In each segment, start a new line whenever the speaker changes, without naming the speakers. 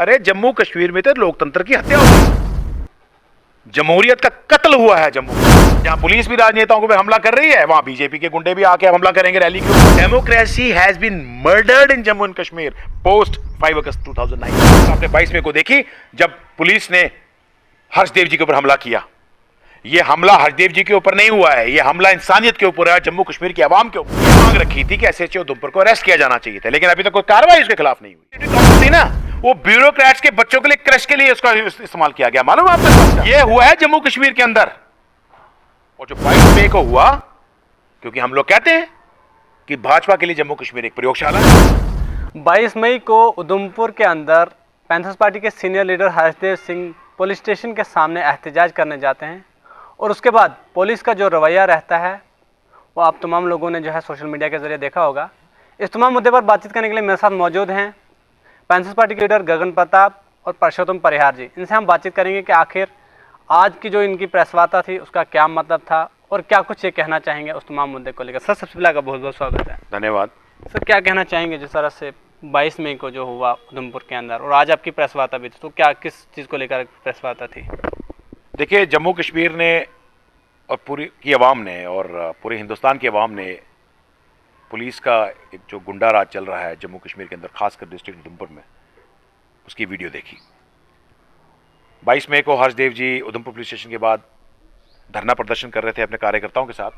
अरे जम्मू कश्मीर में तो लोकतंत्र की हत्या हुई, जमहूरियत का कत्ल हुआ है जम्मू में। जहां पुलिस भी राजनेताओं पे हमला कर रही है, वहां बीजेपी के गुंडे भी आके हमला करेंगे रैली के ऊपर। Democracy has been murdered in Jammu and Kashmir post 5 August 2009। आपने 22 मई को देखी जब पुलिस ने हर्षदेव जी के ऊपर हमला किया। यह हमला हर्षदेव जी के ऊपर नहीं हुआ है, यह हमला इंसानियत के ऊपर है, जम्मू कश्मीर की आवाम के ऊपर। मांग रखी थी कि एसएचओ उधमपुर को अरेस्ट किया जाना चाहिए था, लेकिन अभी तक कोई कार्रवाई उसके खिलाफ नहीं हुई। ना वो ब्यूरोक्रेट्स के बच्चों के लिए क्रश के लिए उसका इस्तेमाल किया गया, मालूम है आपको? ये हुआ है जम्मू कश्मीर के अंदर। और जो 22 मई को हुआ, क्योंकि हम लोग कहते हैं कि भाजपा के लिए जम्मू कश्मीर एक प्रयोगशाला है।
22 मई को उधमपुर के अंदर पैंथर्स पार्टी के senior leader Harshdev Singh police station के सामने एहतजाज करने जाते हैं, और उसके बाद पुलिस का जो रवैया रहता है वो आप तमाम लोगों ने जो है सोशल मीडिया के जरिए देखा होगा। इस तमाम मुद्दे पर बातचीत करने के लिए मेरे साथ मौजूद हैं पैंथर्स पार्टी के लीडर गगन प्रताप और परसोत्तम परिहार जी। इनसे हम बातचीत करेंगे कि आखिर आज की जो इनकी प्रेस वार्ता थी उसका क्या मतलब था और क्या कुछ ये कहना चाहेंगे उस तमाम मुद्दे को लेकर। सर, सबसे पहले आपका बहुत बहुत स्वागत है।
धन्यवाद।
सर, क्या कहना चाहेंगे जिस तरह से 22 मई को जो हुआ उधमपुर के अंदर, और आज आपकी प्रेस वार्ता भी थी, तो क्या किस चीज़ को लेकर प्रेस वार्ता थी?
देखिए, जम्मू कश्मीर ने और पूरी की आवाम ने और पूरे हिंदुस्तान की आवाम ने पुलिस का एक जो गुंडा राज चल रहा है जम्मू कश्मीर के अंदर, खासकर डिस्ट्रिक्ट उधमपुर में, उसकी वीडियो देखी। 22 मई को हर्षदेव जी उधमपुर पुलिस स्टेशन के बाद धरना प्रदर्शन कर रहे थे अपने कार्यकर्ताओं के साथ।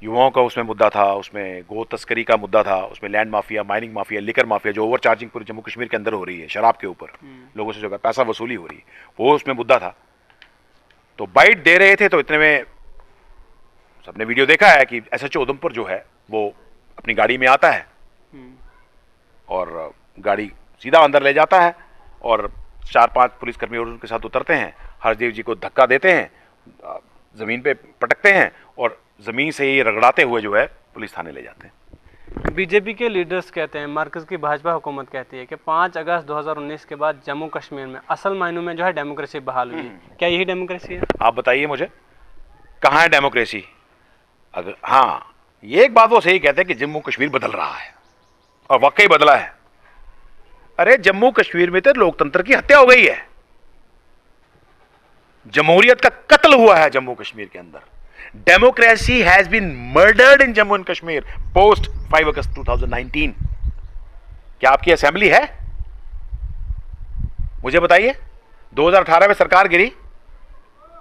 युवाओं का उसमें मुद्दा था, उसमें गो तस्करी का मुद्दा था, उसमें land mafia, mining mafia, liquor mafia, जो ओवरचार्जिंग पूरे जम्मू कश्मीर के अंदर हो रही है, शराब के ऊपर लोगों से जो पैसा वसूली हो रही है, वो उसमें मुद्दा था। तो बाइट दे रहे थे, तो इतने में सबने वीडियो देखा है कि एसएचओ उधमपुर जो है वो अपनी गाड़ी में आता है और गाड़ी सीधा अंदर ले जाता है और 4-5 पुलिसकर्मी और उनके साथ उतरते हैं, हर्षदेव जी को धक्का देते हैं, जमीन पे पटकते हैं और जमीन से ही रगड़ाते हुए जो है पुलिस थाने ले जाते हैं।
बीजेपी के लीडर्स कहते हैं, मरकज़ की भाजपा हुकूमत कहती है कि 5 अगस्त 2019 के बाद जम्मू कश्मीर में असल मायनों में जो है डेमोक्रेसी बहाल हुई है। क्या यही डेमोक्रेसी है?
आप बताइए मुझे, कहाँ है डेमोक्रेसी? अगर हाँ, ये एक बात वो सही कहते हैं कि जम्मू कश्मीर बदल रहा है, और वाकई बदला है। अरे जम्मू कश्मीर में तो लोकतंत्र की हत्या हो गई है, जमहूरियत का कत्ल हुआ है जम्मू कश्मीर के अंदर। Democracy has been murdered in Jammu and Kashmir post 5 August 2019। क्या आपकी असेंबली है? मुझे बताइए, 2018 में सरकार गिरी,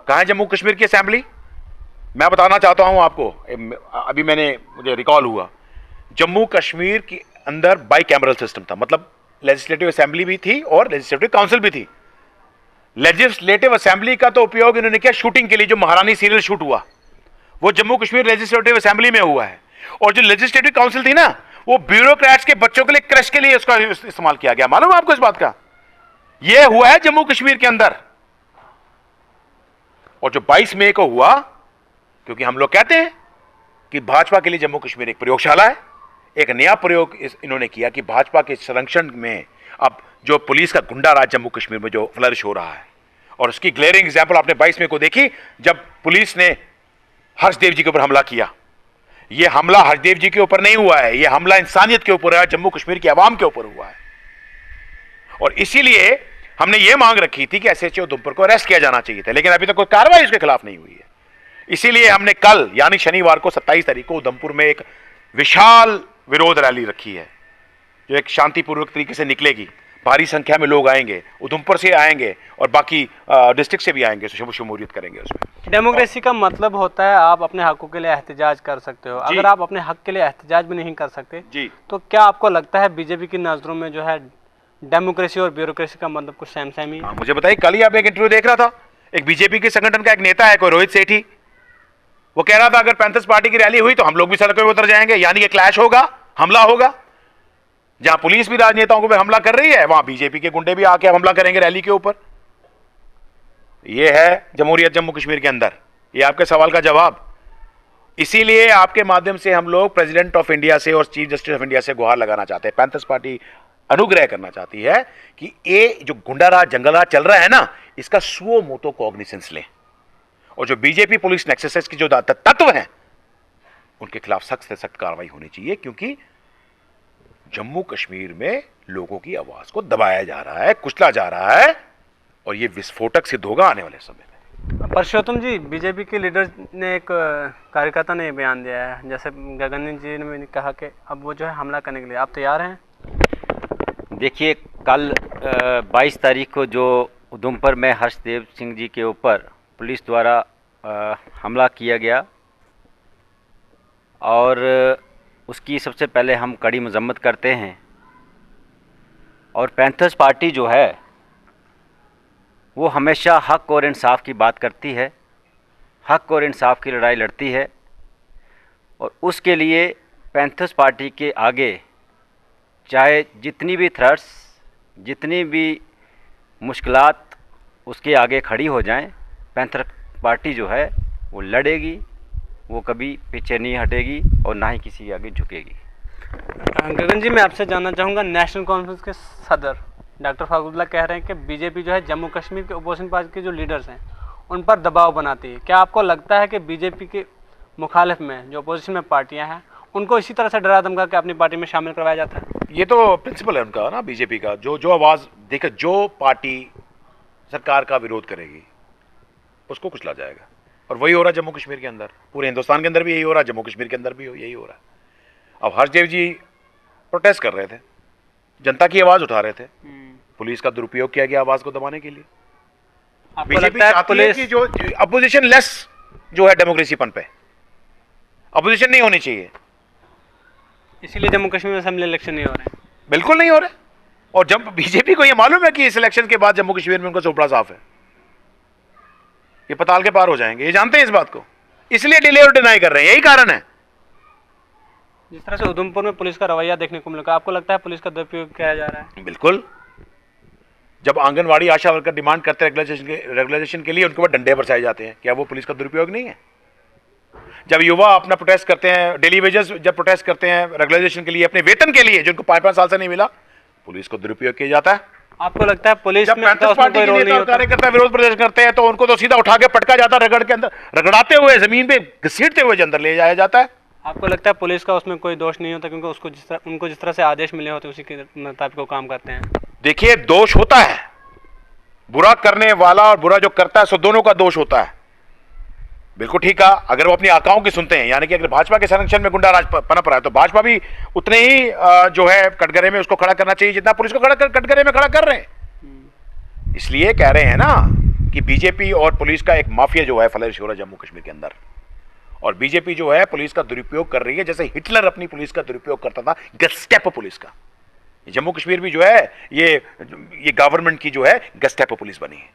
कहां है जम्मू कश्मीर की असेंबली? मैं बताना चाहता हूं आपको, अभी मुझे रिकॉल हुआ, जम्मू कश्मीर के अंदर बाई कैमरल सिस्टम था, मतलब लेजिस्लेटिव असेंबली भी थी और लेजिस्लेटिव काउंसिल भी थी। लेजिस्लेटिव असेंबली का तो उपयोग इन्होंने किया शूटिंग के लिए, जो महारानी सीरियल शूट हुआ वो जम्मू कश्मीर लेजिस्लेटिव असेंबली में हुआ है। और जो लेजिस्लेटिव काउंसिल थी ना, वो ब्यूरोक्रेट्स के बच्चों के लिए क्रश के लिए उसका इस्तेमाल किया गया, मालूम है आपको इस बात का? यह हुआ है जम्मू कश्मीर के अंदर। और जो 22 मई को हुआ, क्योंकि हम लोग कहते हैं कि भाजपा के लिए जम्मू कश्मीर एक प्रयोगशाला है, एक नया प्रयोग इन्होंने किया कि भाजपा के संरक्षण में अब जो पुलिस का गुंडा राज जम्मू कश्मीर में जो फ्लरिश हो रहा है, और उसकी ग्लेयरिंग एग्जांपल आपने 22 मई को देखी जब पुलिस ने हर्षदेव जी के ऊपर हमला किया। यह हमला हर्षदेव जी के ऊपर नहीं हुआ है, यह हमला इंसानियत के ऊपर है, जम्मू कश्मीर की आवाम के ऊपर हुआ है। और इसीलिए हमने यह मांग रखी थी कि एसएचओ उधमपुर को अरेस्ट किया जाना चाहिए था, लेकिन अभी तक कोई कार्रवाई उसके खिलाफ नहीं हुई है। इसीलिए हमने कल यानी शनिवार को 27 तारीख को उधमपुर में एक विशाल विरोध रैली रखी है, जो एक शांतिपूर्वक तरीके से निकलेगी। भारी संख्या में लोग आएंगे, उधमपुर से आएंगे और बाकी डिस्ट्रिक्ट से भी आएंगे, शमूलियत करेंगे उसमें।
डेमोक्रेसी का मतलब होता है आप अपने हकों के लिए एहतजाज कर सकते हो। अगर आप अपने हक के लिए एहतजाज भी नहीं कर सकते जी, तो क्या आपको लगता है बीजेपी की नजरों में जो है डेमोक्रेसी और ब्यूरोक्रेसी का मतलब कुछ सेम सेम ही?
मुझे बताइए, कल ही आप एक इंटरव्यू देख रहा था, एक बीजेपी के संगठन का एक नेता है, कोई रोहित सेठी, वो कह रहा था अगर पैंथर्स पार्टी की रैली हुई तो हम लोग भी सड़कों पर उतर जाएंगे, यानी कि क्लैश होगा, हमला होगा। जहां पुलिस भी राजनेताओं पे हमला कर रही है, वहां बीजेपी के गुंडे भी आके हमला करेंगे रैली के ऊपर। यह है जमहूरियत जम्मू कश्मीर के अंदर। यह आपके सवाल का जवाब। इसीलिए आपके माध्यम से हम लोग प्रेसिडेंट ऑफ इंडिया से और चीफ जस्टिस ऑफ इंडिया से गुहार लगाना चाहते हैं। पैंथर्स पार्टी अनुग्रह करना चाहती है कि ये जो गुंडा राज, जंगल राज चल रहा है ना, इसका सुओ मोटो कॉग्निसेंस लें, और जो बीजेपी पुलिस नेक्सस की जो तत्व हैं उनके खिलाफ सख्त से सख्त कार्रवाई होनी चाहिए, क्योंकि जम्मू कश्मीर में लोगों की आवाज को दबाया जा रहा है, कुचला जा रहा है, और ये विस्फोटक सिद्ध होगा आने वाले समय में।
परसोत्तम जी, बीजेपी के लीडर ने एक कार्यकर्ता ने ये बयान दिया है, जैसे गगन जी ने भी कहा कि अब वो जो है हमला करने के लिए आप तैयार हैं?
देखिए, कल 22 तारीख को जो उधमपुर में हर्षदेव सिंह जी के ऊपर पुलिस द्वारा हमला किया गया, और उसकी सबसे पहले हम कड़ी मजम्मत करते हैं। और पैंथर्स पार्टी जो है वो हमेशा हक और इंसाफ की बात करती है, हक और इंसाफ की लड़ाई लड़ती है, और उसके लिए पैंथर्स पार्टी के आगे चाहे जितनी भी थ्रेट्स, जितनी भी मुश्किलात उसके आगे खड़ी हो जाएं, पैंथर पार्टी जो है वो लड़ेगी, वो कभी पीछे नहीं हटेगी और ना ही किसी के आगे झुकेगी।
गगन जी, मैं आपसे जानना चाहूँगा, नेशनल कॉन्फ्रेंस के सदर डॉक्टर फारूकुल्लाह कह रहे हैं कि बीजेपी जो है जम्मू कश्मीर के अपोजिशन पार्टी के जो लीडर्स हैं उन पर दबाव बनाती है। क्या आपको लगता है कि बीजेपी के मुखालिफ में जो अपोजिशन में पार्टियां हैं उनको इसी तरह से डरा धमका के अपनी पार्टी में शामिल करवाया जाता है?
ये तो प्रिंसिपल है उनका ना, बीजेपी का। जो जो आवाज़ देखे, जो पार्टी सरकार का विरोध करेगी उसको कुचला जाएगा, और वही हो रहा है जम्मू कश्मीर के अंदर। पूरे हिंदुस्तान के अंदर भी यही हो रहा है, जम्मू कश्मीर के अंदर भी यही हो रहा है। अब हर्षदेव जी प्रोटेस्ट कर रहे थे, जनता की आवाज़ उठा रहे थे, पुलिस का दुरुपयोग किया गया आवाज़ को दबाने के लिए।
आपको
बीजेपी
लगता है
चाहती है कि जो अपोजिशन लेस जो है डेमोक्रेसीपन पे, अपोजिशन नहीं होनी चाहिए,
इसीलिए जम्मू कश्मीर में असेंबली इलेक्शन नहीं हो रहे हैं?
बिल्कुल नहीं हो रहे। और जब बीजेपी को ये मालूम है कि इस इलेक्शन के बाद जम्मू कश्मीर में उनका चोपड़ा साफ है, ये पताल के पार हो जाएंगे, ये जानते हैं इस बात को, इसलिए डिले और डिनाई कर रहे हैं, यही कारण है।
जिस तरह से उधमपुर में पुलिस का रवैया देखने को मिला, आपको लगता है पुलिस का दुरुपयोग किया जा रहा है?
बिल्कुल। जब आंगनवाड़ी आशा वर्कर डिमांड करते हैं रेगुलाइजेशन के लिए, उनके ऊपर डंडे बरसाए जाते हैं, क्या वो पुलिस का दुरुपयोग नहीं है? जब युवा अपना प्रोटेस्ट करते हैं, डेली वेजेस जब प्रोटेस्ट करते हैं रेगुलाइजेशन के लिए, अपने वेतन के लिए, जिनको 5-5 साल से नहीं मिला, पुलिस को दुरुपयोग किया जाता है।
आपको लगता है पुलिस
जब
में
पैंथर्स पार्टी के नेता और कार्यकर्ता विरोध प्रदर्शन करते हैं तो उनको तो सीधा उठा के पटका जाता है, रगड़ के अंदर, रगड़ाते हुए जमीन पे घसीटते हुए अंदर ले जाया जाता है।
आपको लगता है पुलिस का उसमें कोई दोष नहीं होता, क्योंकि उनको जिस तरह से आदेश मिले होते हैं उसी के मुताबिक वो काम करते हैं?
देखिए, दोष होता है, बुरा करने वाला और बुरा जो करता है, सो दोनों का दोष होता है। बिल्कुल ठीक है, अगर वो अपनी आकाओं की सुनते हैं, यानी कि अगर भाजपा के संरक्षण में गुंडा राज पनप रहा है तो भाजपा भी उतने ही जो है कटघरे में उसको खड़ा करना चाहिए जितना पुलिस को कटघरे में खड़ा कर रहे हैं। इसलिए कह रहे हैं ना कि बीजेपी और पुलिस का एक माफिया जो है फ्लरिश हो रहा है जम्मू कश्मीर के अंदर, और बीजेपी जो है पुलिस का दुरुपयोग कर रही है, जैसे हिटलर अपनी पुलिस का दुरुपयोग करता था, गेस्टापो पुलिस का। जम्मू कश्मीर भी जो है ये गवर्नमेंट की जो है गेस्टापो पुलिस बनी है।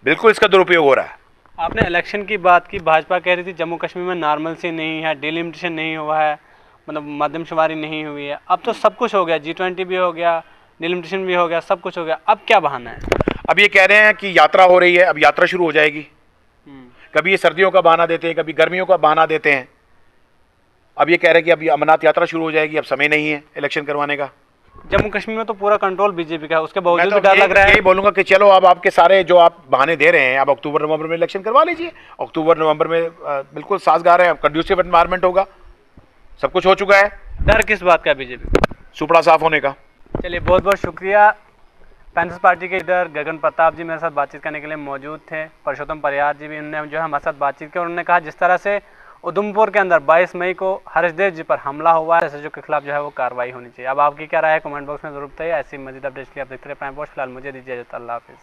बिल्कुल इसका दुरुपयोग हो रहा है।
आपने इलेक्शन की बात की, भाजपा कह रही थी जम्मू कश्मीर में नॉर्मल से नहीं है, डिलिमिटेशन नहीं हुआ है, मतलब मध्यमशुमारी नहीं हुई है। अब तो सब कुछ हो गया, G20 भी हो गया, डिलिमिटेशन भी हो गया, सब कुछ हो गया, अब क्या बहाना है?
अब ये कह रहे हैं कि यात्रा हो रही है, अब यात्रा शुरू हो जाएगी। कभी ये सर्दियों का बहाना देते हैं, कभी गर्मियों का बहाना देते हैं। अब ये कह रहे हैं कि अब अमरनाथ यात्रा शुरू हो जाएगी, अब समय नहीं है इलेक्शन करवाने का।
जम्मू कश्मीर में तो पूरा कंट्रोल बीजेपी का है, उसके
मैं
बावजूद
तो
भी डर लग रहा है।
यही बोलूंगा कि चलो अब आपके सारे जो आप बहाने दे रहे हैं, आप अक्टूबर नवंबर में इलेक्शन करवा लीजिए। अक्टूबर नवंबर में बिल्कुल साजगार है, कंड्यूसिव एनवायरनमेंट होगा, सब कुछ हो चुका है।
डर किस बात का है बीजेपी?
सुपड़ा साफ होने का।
चलिए, बहुत बहुत शुक्रिया। पैंथर्स पार्टी के लीडर गगन प्रताप जी मेरे साथ बातचीत करने के लिए मौजूद थे। परसोत्तम परियार जी भी उन्होंने जो है हमारे साथ बातचीत की, और उन्होंने कहा जिस तरह से उधमपुर के अंदर 22 मई को हर्षदेव जी पर हमला हुआ है, एसएचओ के खिलाफ जो है वो कार्रवाई होनी चाहिए। अब आपकी क्या राय है कमेंट बॉक्स में जरूर बताइए। ऐसी मजीद अपडेट्स के लिए आप देखते रहे प्राइम पोस्ट। फिलहाल मुझे दीजिए इजाजत, अल्लाह हाफिज़।